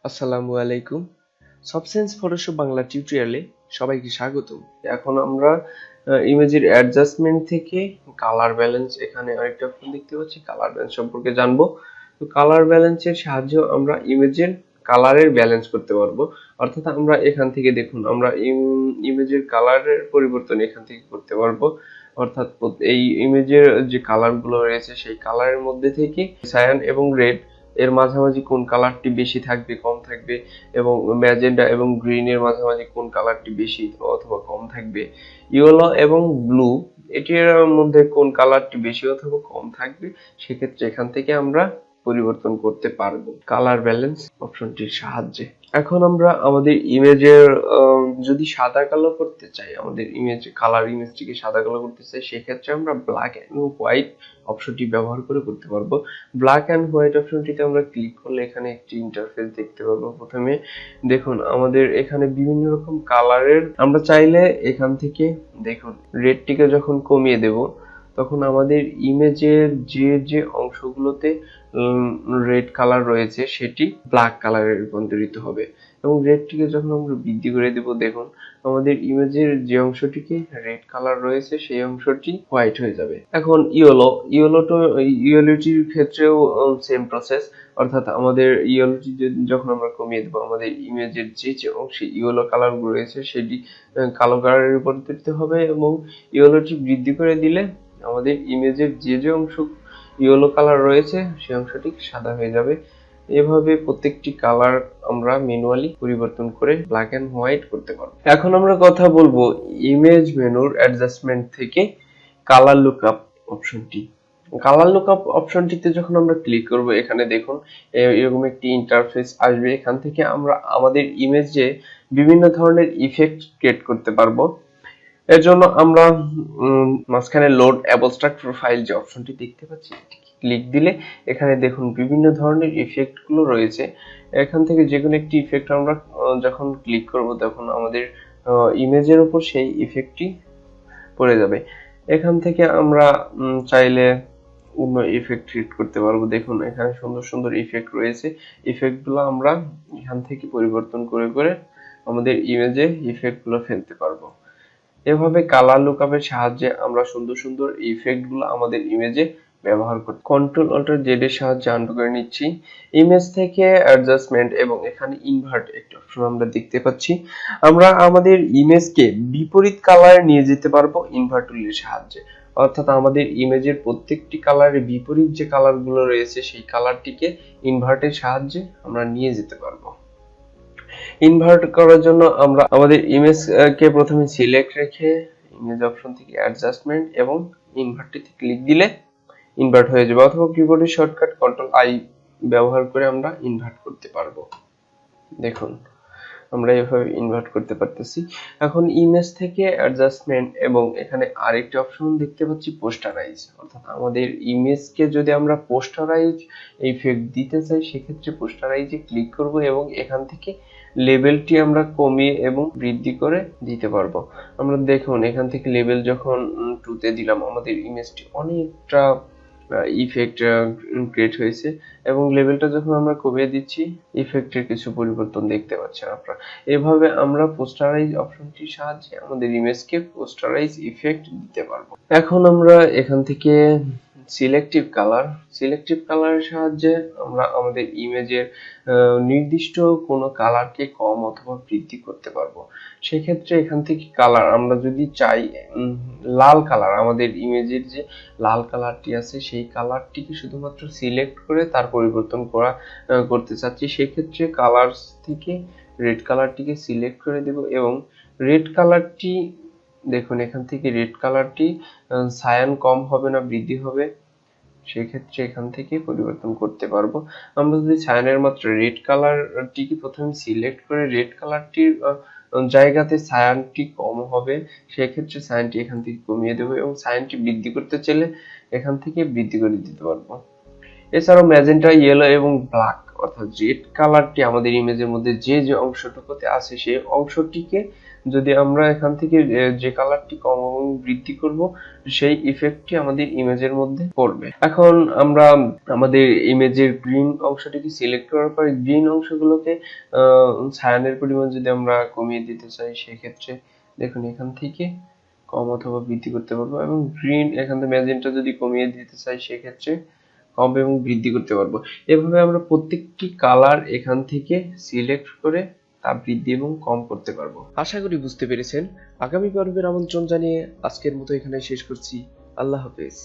আসসালামু আলাইকুম। সাবসেন্স ফটোশপ বাংলা টিউটোরিয়ালে সবাইকে স্বাগতম। এখন আমরা ইমেজের অ্যাডজাস্টমেন্ট থেকে কালার ব্যালেন্স, এখানে আরেকটা অপশন দেখতে পাচ্ছি, কালার ব্যালেন্স সম্পর্কে জানবো। তো কালার ব্যালেন্সের সাহায্যে আমরা ইমেজের কালারের ব্যালেন্স করতে পারবো। অর্থাৎ আমরা এখান থেকে দেখুন, আমরা ইমেজের কালারের পরিবর্তন এখান থেকে করতে পারবো। অর্থাৎ এই ইমেজের যে কালারগুলো রয়েছে সেই কালারের মধ্যে থেকে সায়ান এবং রেড এর মাঝামাঝি কোন কালারটি বেশি থাকবে, কম থাকবে, এবং ম্যাজেন্টা এবং গ্রিন এর মাঝামাঝি কোন কালারটি বেশি অথবা কম থাকবে, ইয়েলো এবং ব্লু এটির মধ্যে কোন কালারটি বেশি অথবা কম থাকবে, সেক্ষেত্রে এখান থেকে আমরা পরিবর্তন করতে পারবো কালার ব্যালেন্স অপশনটির সাহায্যে। এখন আমরা আমাদের ইমেজের যদি সাদা কালো করতে চাই, আমাদের ইমেজটিকে সাদা কালো করতে চাই, সেক্ষেত্রে আমরা ব্ল্যাক এন্ড হোয়াইট অপশনটি ব্যবহার করে করতে পারবো। ব্ল্যাক এন্ড হোয়াইট অপশনটিতে আমরা ক্লিক করলে এখানে একটি ইন্টারফেস দেখতে পারবো। প্রথমে দেখুন, আমাদের এখানে বিভিন্ন রকম কালারের, আমরা চাইলে এখান থেকে দেখুন রেডটিকে যখন কমিয়ে দেব তখন আমাদের ইমেজের যে অংশগুলোতে রেড কালার রয়েছে সেটি ব্ল্যাক কালারে রূপান্তরিত হবে, এবং রেডটিকে যখন আমরা বৃদ্ধি করে দেব, দেখুন আমাদের ইমেজের যে অংশটিকে রেড কালার রয়েছে সেই অংশটি হোয়াইট হয়ে যাবে। এখন ইয়েলোটির ক্ষেত্রেও সেম প্রসেস, অর্থাৎ আমাদের ইয়েলোটি যখন আমরা কমিয়ে দেবো, আমাদের ইমেজের যে অংশে ইয়েলো কালার রয়েছে সেটি কালো কালারে রূপান্তরিত হবে, এবং ইয়েলোটি বৃদ্ধি করে দিলে আমাদের ইমেজের যে অংশ ইয়েলো কালার রয়েছে সেই অংশটি সাদা হয়ে যাবে। এভাবে প্রত্যেকটি কালার আমরা ম্যানুয়ালি পরিবর্তন করে ব্ল্যাক এন্ড হোয়াইট করতে পারবো। এখন আমরা কথা বলবো ইমেজ মেনুর অ্যাডজাস্টমেন্ট থেকে কালার লুকআপ অপশনটি। কালার লুকআপ অপশনটিতে যখন আমরা ক্লিক করব, এখানে দেখুন এরকম একটি ইন্টারফেস আসবে। এখান থেকে আমরা আমাদের ইমেজে বিভিন্ন ধরনের ইফেক্ট ক্রিয়েট করতে পারবো। এর জন্য আমরা মাঝখানে লোড অ্যাবস্ট্রাক্ট প্রোফাইল যে অপশনটি দেখতে পাচ্ছি, ক্লিক দিলে এখানে দেখুন বিভিন্ন ধরনের ইফেক্ট গুলো রয়েছে। এখান থেকে যে কোনো একটি ইফেক্ট আমরা যখন ক্লিক করব তখন আমাদের ইমেজের উপর সেই ইফেক্টটি পড়ে যাবে। এখান থেকে আমরা চাইলে অন্য ইফেক্ট ক্রিয়েট করতে পারবো। দেখুন এখানে সুন্দর সুন্দর ইফেক্ট রয়েছে, ইফেক্টগুলো আমরা এখান থেকে পরিবর্তন করে করে আমাদের ইমেজে ইফেক্টগুলো ফেলতে পারবো। এভাবে কালার লুকআপের সাহায্যে আমরা সুন্দর সুন্দর ইফেক্টগুলো আমাদের ইমেজে ব্যবহার করি। কন্ট্রোল অল্টার জেড এর সাহায্যে আনডু করে নিচ্ছি। ইমেজ থেকে অ্যাডজাস্টমেন্ট এবং এখানে ইনভার্ট একটা অপশন আমরা দেখতে পাচ্ছি। আমরা আমাদের ইমেজকে বিপরীত কালারে নিয়ে যেতে পারবো ইনভার্ট টুলের সাহায্যে। অর্থাৎ আমাদের ইমেজের প্রত্যেকটি কালারের বিপরীত যে কালারগুলো রয়েছে সেই কালারটিকে ইনভার্টের সাহায্যে আমরা নিয়ে যেতে পারবো। ইনভার্ট করার জন্য আমরা আমাদের ইমেজকে প্রথমে সিলেক্ট রেখে ইমেজ অপশন থেকে অ্যাডজাস্টমেন্ট এবং ইনভার্টটিতে ক্লিক দিলে ইনভার্ট হয়ে যাবে, অথবা কিবোর্ডের শর্টকাট কন্ট্রোল আই ব্যবহার করে আমরা ইনভার্ট করতে পারবো। দেখুন আমরা এভাবে ইনভার্ট করতে পারতেছি। এখন ইমেজ থেকে অ্যাডজাস্টমেন্ট এবং এখানে আরেকটি অপশন দেখতে পাচ্ছি পোস্টারাইজ, অর্থাৎ আমাদের ইমেজকে যদি আমরা পোস্টারাইজ ইফেক্ট দিতে চাই সেক্ষেত্রে পোস্টারাইজে ক্লিক করব এবং এখান থেকে লেভেলটি আমরা কমিয়ে এবং বৃদ্ধি করে দিতে পারবো। আমরা দেখুন এখান থেকে লেভেল যখন 2 তে দিলাম আমাদের ইমেজটি অনেকটা ইফেক্ট ক্রিয়েট হয়েছে, এবং লেভেলটা যখন আমরা কমিয়ে দিচ্ছি ইফেক্টের কিছু পরিবর্তন দেখতে পাচ্ছেন আপনারা। এভাবে আমরা পোস্টারাইজ অপশনটির সাহায্যে আমাদের ইমেজকে পোস্টারাইজ ইফেক্ট দিতে পারবো। এখন আমরা এখান থেকে সিলেক্টিভ কালারের সাহায্যে আমরা আমাদের ইমেজের নির্দিষ্ট কোনো কালারকে কম অথবা বৃদ্ধি করতে পারবো। সেক্ষেত্রে এখান থেকে কালার আমরা যদি চাই লাল কালার, আমাদের ইমেজের যে লাল কালারটি আছে সেই কালারটিকে শুধুমাত্র সিলেক্ট করে তার পরিবর্তন করতে চাচ্ছি, সেক্ষেত্রে কালারস থেকে রেড কালারটিকে সিলেক্ট করে দেব, এবং রেড কালারটি দেখুন এখান থেকে রেড কালারটি সায়ান কম হবে না বৃদ্ধি হবে, সেক্ষেত্রে এখান থেকে পরিবর্তন করতে পারবো। আমরা যদি সায়ানের মাত্রা রেড কালারটিকে প্রথমে সিলেক্ট করে রেড কালারটির জায়গাতে সায়ানটি কম হবে, সেক্ষেত্রে সায়ানটি এখান থেকে কমিয়ে দেবো, এবং সায়ানটি বৃদ্ধি করতে চাইলে এখান থেকে বৃদ্ধি করে দিতে পারবো। এছাড়াও ম্যাজেন্টা, ইয়েলো এবং ব্ল্যাক অর্থাৎ রেড কালারটি আমাদের ইমেজের মধ্যে যে অংশটুকুতে আছে সেই অংশটিকে যদি আমরা এখান থেকে যে কালারটি কম এবং বৃদ্ধি করব সেই ইফেক্টটি আমাদের ইমেজের মধ্যে পড়বে। এখন আমরা আমাদের ইমেজের গ্রিন অংশটিকে সিলেক্ট করার পর গ্রিন অংশগুলোকে ছায়ানের পরিমাণ যদি আমরা কমিয়ে দিতে চাই, সেক্ষেত্রে দেখুন এখান থেকে কম অথবা বৃদ্ধি করতে পারবো, এবং গ্রিন এখান থেকে ম্যাজেন্টা যদি কমিয়ে দিতে চাই সেক্ষেত্রে কম এবং বৃদ্ধি করতে পারবো। এভাবে আমরা প্রত্যেকটি কালার এখান থেকে সিলেক্ট করে তা বৃদ্ধি এবং কম করতে পারবো। আশা করি বুঝতে পেরেছেন। আগামী পর্বের আমন্ত্রণ জানিয়ে আজকের মতো এখানে শেষ করছি। আল্লাহ হাফেজ।